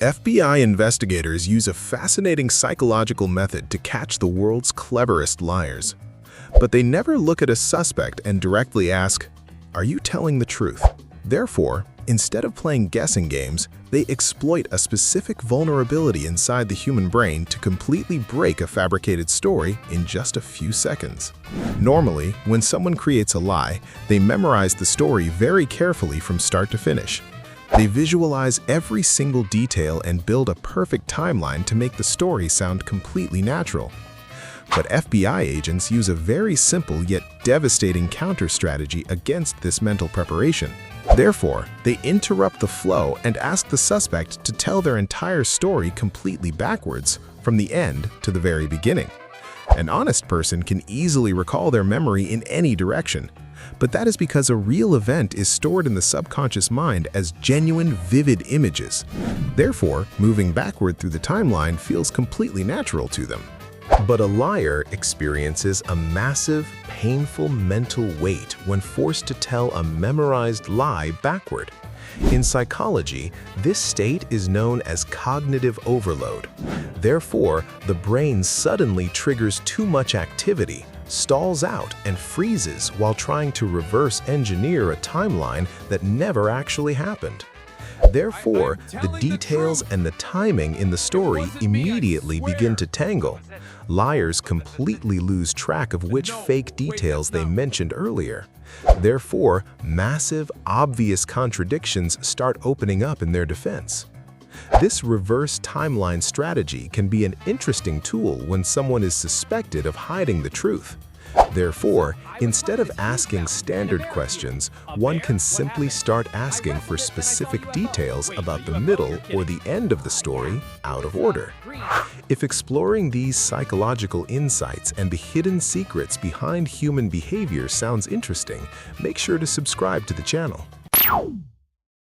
FBI investigators use a fascinating psychological method to catch the world's cleverest liars. But they never look at a suspect and directly ask, "Are you telling the truth?" Therefore, instead of playing guessing games, they exploit a specific vulnerability inside the human brain to completely break a fabricated story in just a few seconds. Normally, when someone creates a lie, they memorize the story very carefully from start to finish. They visualize every single detail and build a perfect timeline to make the story sound completely natural. But FBI agents use a very simple yet devastating counter-strategy against this mental preparation. Therefore, they interrupt the flow and ask the suspect to tell their entire story completely backwards, from the end to the very beginning. An honest person can easily recall their memory in any direction, but that is because a real event is stored in the subconscious mind as genuine, vivid images. Therefore, moving backward through the timeline feels completely natural to them. But a liar experiences a massive, painful mental weight when forced to tell a memorized lie backward. In psychology, this state is known as cognitive overload. Therefore, the brain suddenly triggers too much activity, stalls out, and freezes while trying to reverse engineer a timeline that never actually happened. Therefore, the details and the timing in the story immediately begin to tangle. Liars completely lose track of which fake details they mentioned earlier. Therefore, massive, obvious contradictions start opening up in their defense. This reverse timeline strategy can be an interesting tool when someone is suspected of hiding the truth. Therefore, instead of asking standard questions, one can simply start asking for specific details about the middle or the end of the story out of order. If exploring these psychological insights and the hidden secrets behind human behavior sounds interesting, make sure to subscribe to the channel.